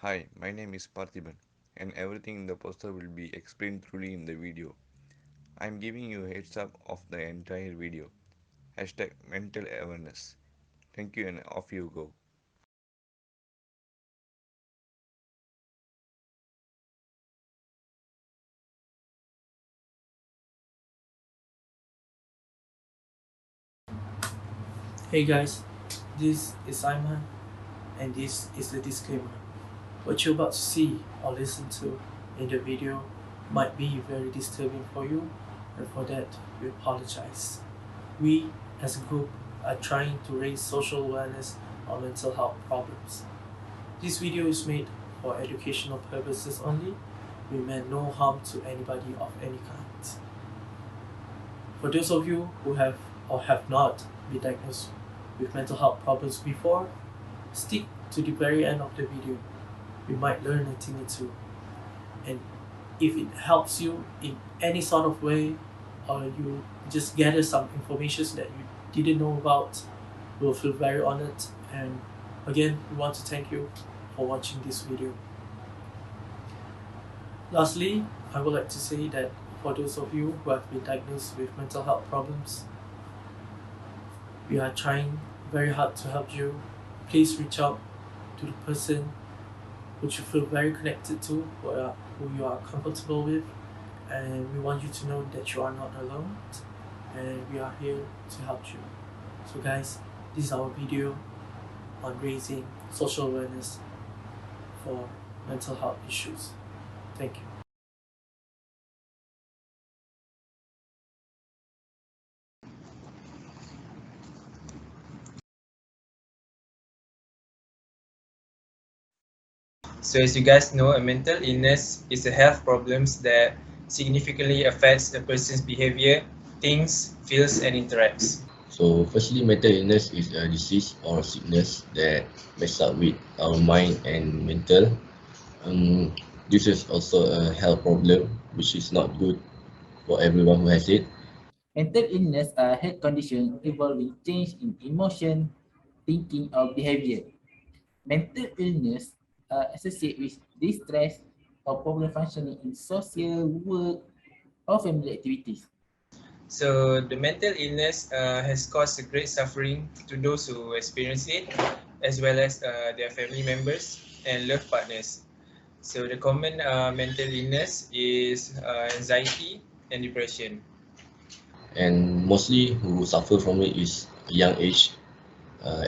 Hi, my name is Parthiban, and everything in the poster will be explained truly in the video. I'm giving you a heads up of the entire video. Hashtag mental awareness. Thank you, and off you go. Hey guys, this is Simon, and this is the disclaimer. What you're about to see or listen to in the video might be very disturbing for you, and for that, we apologize. We, as a group, are trying to raise social awareness on mental health problems. This video is made for educational purposes only. We meant no harm to anybody of any kind. For those of you who have or have not been diagnosed with mental health problems before, stick to the very end of the video. You might learn a thing or two. And if it helps you in any sort of way, or you just gather some information that you didn't know about, we'll feel very honored. And again, we want to thank you for watching this video. Lastly, I would like to say that for those of you who have been diagnosed with mental health problems, we are trying very hard to help you. Please reach out to the person which you feel very connected to, who you are comfortable with, and we want you to know that you are not alone, and we are here to help you. So guys, this is our video on raising social awareness for mental health issues. Thank you. So as you guys know, a mental illness is a health problems that significantly affects a person's behavior, thinks, feels, and interacts. So, firstly, mental illness is a disease or sickness that mess up with our mind and mental. Um, this is also a health problem, which is not good for everyone who has it. Mental illness are health conditions involving change in emotion, thinking, or behavior. Mental illness are associated with distress or problem functioning in social, work, or family activities. So the mental illness has caused a great suffering to those who experience it, as well as their family members and love partners. So the common mental illness is anxiety and depression. And mostly who suffer from it is a young age,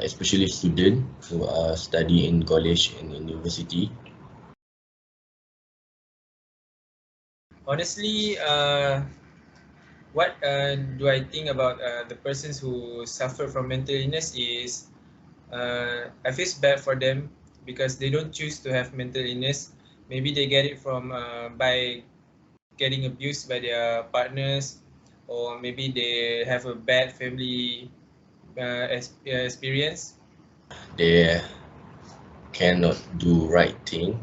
especially students who are studying in college and in university. Honestly, what do I think about the persons who suffer from mental illness is I feel bad for them because they don't choose to have mental illness. Maybe they get it from by getting abused by their partners, or maybe they have a bad family experience. They cannot do right thing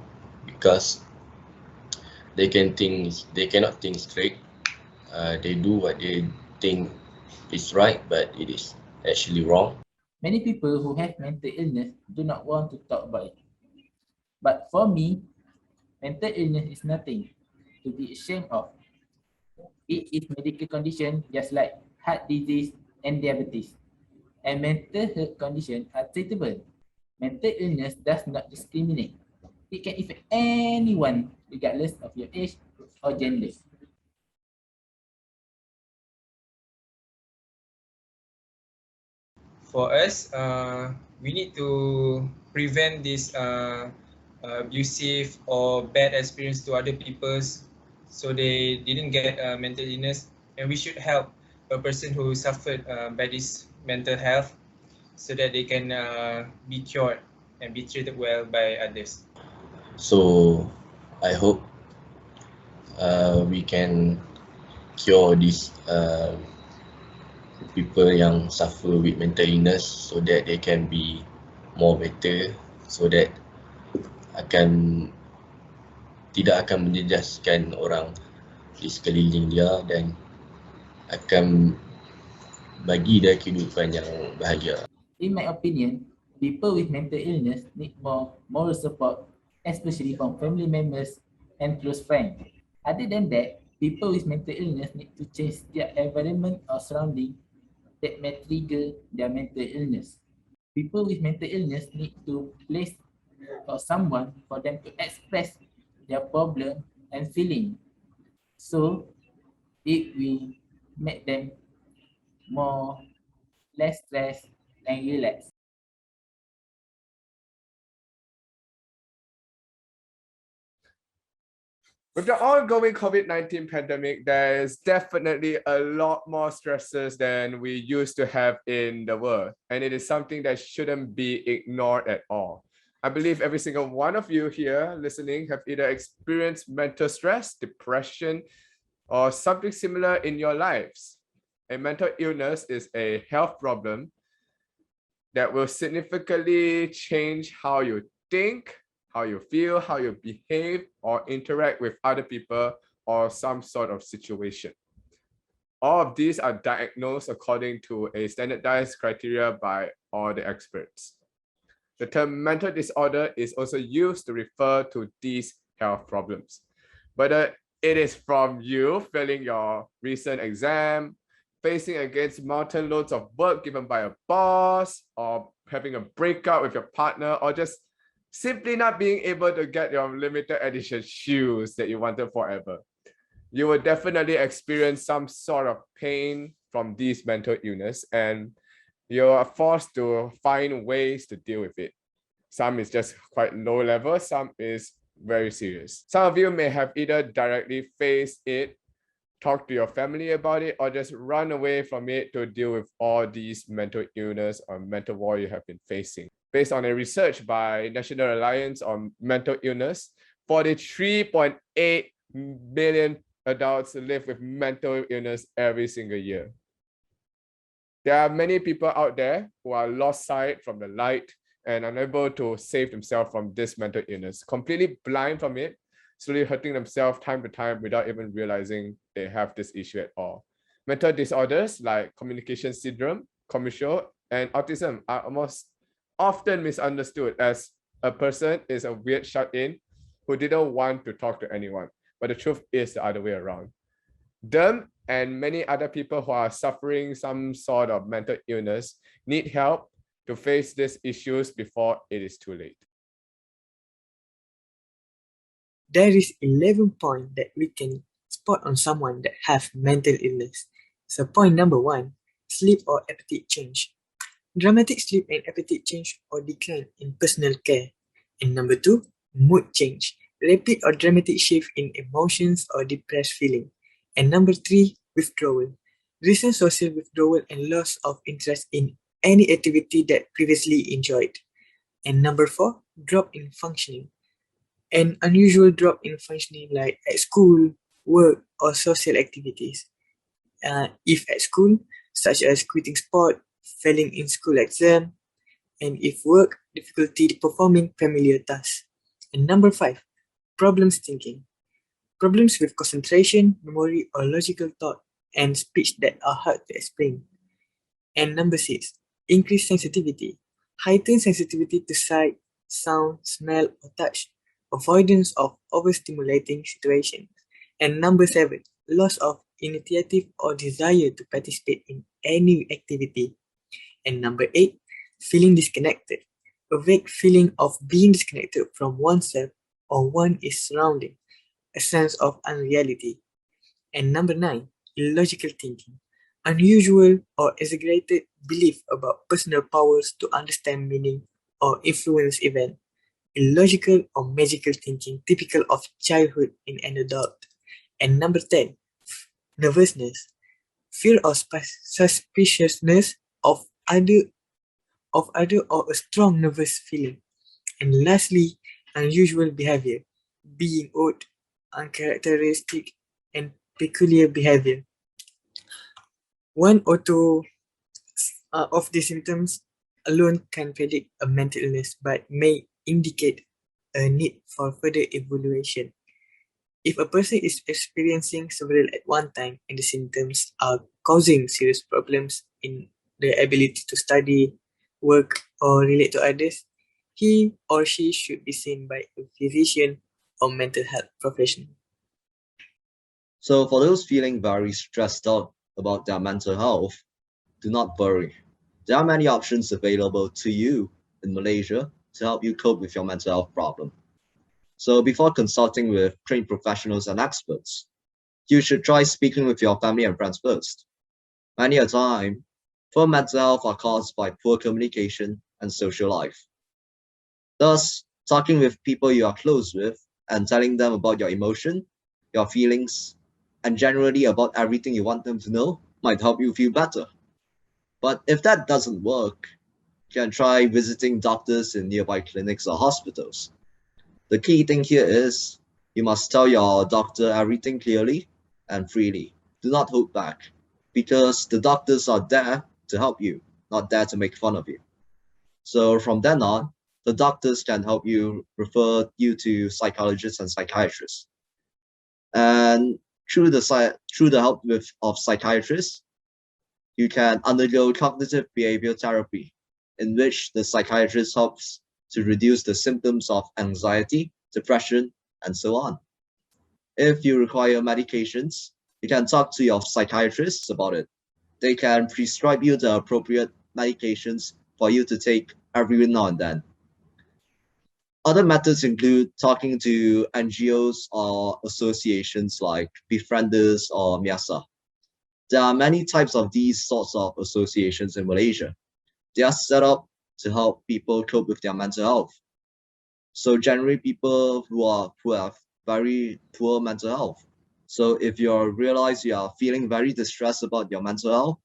because they cannot think straight. They do what they think is right, but it is actually wrong. Many people who have mental illness do not want to talk about it. But for me, mental illness is nothing to be ashamed of. It is medical condition just like heart disease and diabetes. And mental health conditions are treatable. Mental illness does not discriminate. It can affect anyone regardless of your age or gender. For us, we need to prevent this abusive or bad experience to other people's, so they didn't get mental illness, and we should help a person who suffered by this mental health so that they can be cured and be treated well by others. So I hope we can cure these people yang suffer with mental illness so that they can be more better, so that akan tidak akan menjejaskan orang di sekeliling dia dan akan bagi dia kehidupan yang bahagia. In my opinion, people with mental illness need more moral support especially from family members and close friends. Other than that, people with mental illness need to change their environment or surrounding that may trigger their mental illness. People with mental illness need to place or someone for them to express their problem and feeling. So it will make them more less stressed and relaxed. With the ongoing COVID-19 pandemic, there is definitely a lot more stresses than we used to have in the world. And it is something that shouldn't be ignored at all. I believe every single one of you here listening have either experienced mental stress, depression, or something similar in your lives. A mental illness is a health problem that will significantly change how you think, how you feel, how you behave, or interact with other people or some sort of situation. All of these are diagnosed according to a standardized criteria by all the experts. The term mental disorder is also used to refer to these health problems. Whether it is from you failing your recent exam, facing against mountain loads of work given by a boss, or having a breakup with your partner, or just simply not being able to get your limited edition shoes that you wanted forever. You will definitely experience some sort of pain from these mental illness, and you are forced to find ways to deal with it. Some is just quite low level, some is very serious. Some of you may have either directly faced it, talk to your family about it, or just run away from it to deal with all these mental illness or mental war you have been facing. Based on a research by National Alliance on Mental Illness, 43.8 million adults live with mental illness every single year. There are many people out there who are lost sight from the light and unable to save themselves from this mental illness, completely blind from it, slowly hurting themselves time to time without even realizing they have this issue at all. Mental disorders like communication syndrome, commercial, and autism are almost often misunderstood as a person is a weird shut-in who didn't want to talk to anyone. But the truth is the other way around. Them and many other people who are suffering some sort of mental illness need help to face these issues before it is too late. There is 11 points that we can spot on someone that have mental illness. So point number 1, sleep or appetite change. Dramatic sleep and appetite change or decline in personal care. And number 2, mood change. Rapid or dramatic shift in emotions or depressed feeling. And number 3, withdrawal. Recent social withdrawal and loss of interest in any activity that previously enjoyed. And number 4, drop in functioning. An unusual drop in functioning like at school, work, or social activities. If at school, such as quitting sport, failing in school exam, and if work, difficulty performing familiar tasks. And number 5, problems thinking. Problems with concentration, memory, or logical thought, and speech that are hard to explain. And number 6, increased sensitivity. Heightened sensitivity to sight, sound, smell, or touch. Avoidance of overstimulating situations. And number 7, loss of initiative or desire to participate in any activity. And number 8, feeling disconnected. A vague feeling of being disconnected from oneself or one is surrounding. A sense of unreality. And number 9, illogical thinking. Unusual or exaggerated belief about personal powers to understand meaning or influence events. Illogical or magical thinking typical of childhood in an adult. And number 10, nervousness. Fear or suspiciousness of other or a strong nervous feeling. And lastly, unusual behavior, being odd, uncharacteristic, and peculiar behavior. One or two of these symptoms alone can predict a mental illness but may indicate a need for further evaluation. If a person is experiencing several at one time and the symptoms are causing serious problems in their ability to study, work, or relate to others, he or she should be seen by a physician or mental health professional. So for those feeling very stressed out about their mental health, do not worry. There are many options available to you in Malaysia to help you cope with your mental health problem. So before consulting with trained professionals and experts, you should try speaking with your family and friends first. Many a time, poor mental health are caused by poor communication and social life. Thus, talking with people you are close with and telling them about your emotion, your feelings, and generally about everything you want them to know might help you feel better. But if that doesn't work, you can try visiting doctors in nearby clinics or hospitals. The key thing here is you must tell your doctor everything clearly and freely. Do not hold back because the doctors are there to help you, not there to make fun of you. So from then on, the doctors can help you refer you to psychologists and psychiatrists. And through the help of psychiatrists, you can undergo cognitive behavior therapy, in which the psychiatrist helps to reduce the symptoms of anxiety, depression, and so on. If you require medications, you can talk to your psychiatrists about it. They can prescribe you the appropriate medications for you to take every now and then. Other methods include talking to NGOs or associations like Befrienders or Miasa. There are many types of these sorts of associations in Malaysia. They are set up to help people cope with their mental health. So generally people who have very poor mental health. So if you realize you are feeling very distressed about your mental health,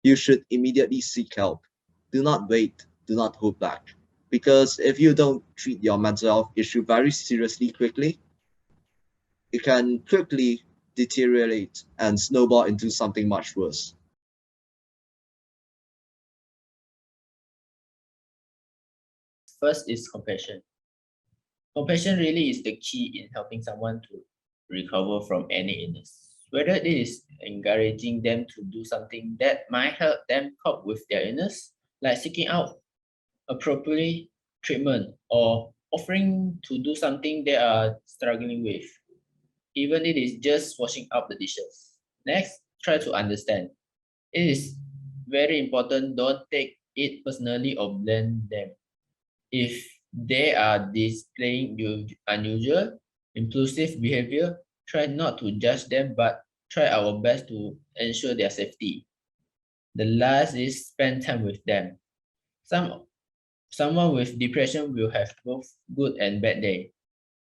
you should immediately seek help. Do not wait, do not hold back. Because if you don't treat your mental health issue very seriously quickly, it can quickly deteriorate and snowball into something much worse. First is compassion. Compassion really is the key in helping someone to recover from any illness. Whether it is encouraging them to do something that might help them cope with their illness, like seeking out appropriate treatment or offering to do something they are struggling with, even it is just washing up the dishes. Next, try to understand. It is very important, don't take it personally or blame them. If they are displaying unusual, impulsive behavior, try not to judge them, but try our best to ensure their safety. The last is spend time with them. Someone with depression will have both good and bad day.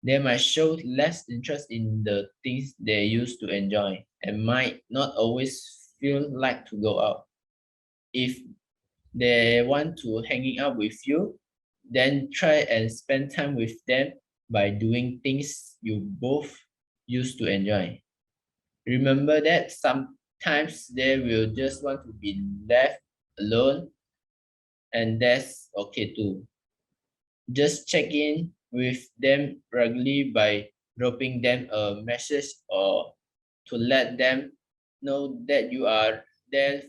They might show less interest in the things they used to enjoy and might not always feel like to go out. If they want to hanging out with you, then try and spend time with them by doing things you both used to enjoy. Remember that sometimes they will just want to be left alone, and that's okay too. Just check in with them regularly by dropping them a message or to let them know that you are there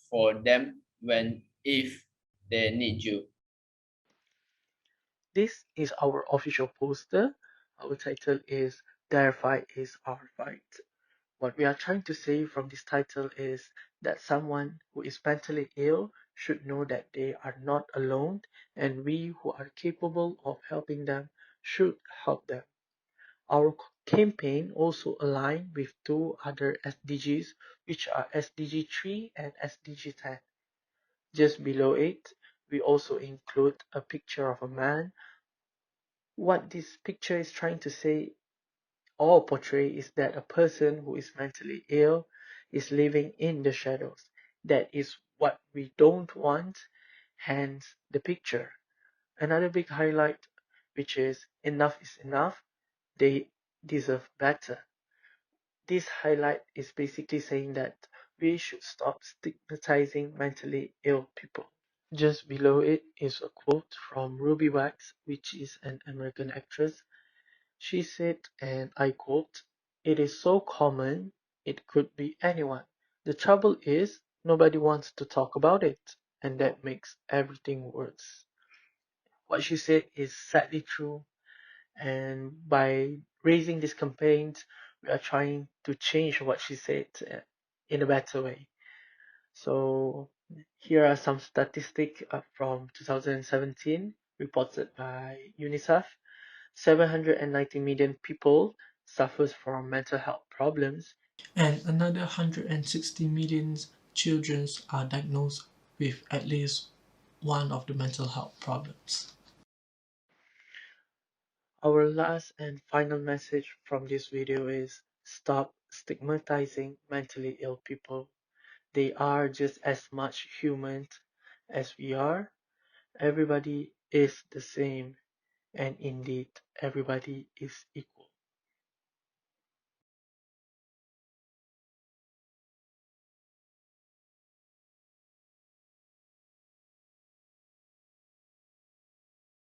for them when if they need you. This is our official poster. Our title is Their Fight is Our Fight. What we are trying to say from this title is that someone who is mentally ill should know that they are not alone, and we who are capable of helping them should help them. Our campaign also aligns with two other SDGs, which are SDG 3 and SDG 10. Just below it, we also include a picture of a man. What this picture is trying to say or portray is that a person who is mentally ill is living in the shadows. That is what we don't want, hence the picture. Another big highlight, which is enough is enough, they deserve better. This highlight is basically saying that we should stop stigmatizing mentally ill people. Just below it is a quote from Ruby Wax, which is an American actress. She said, and I quote, "It is so common, it could be anyone. The trouble is, nobody wants to talk about it, and that makes everything worse." what she said is sadly true. And by raising these campaigns, we are trying to change what she said in a better way. So here are some statistics from 2017 reported by UNICEF. 790 million people suffers from mental health problems, and another 160 million children are diagnosed with at least one of the mental health problems. Our last and final message from this video is stop stigmatizing mentally ill people. They are just as much human as we are. Everybody is the same, and indeed, everybody is equal.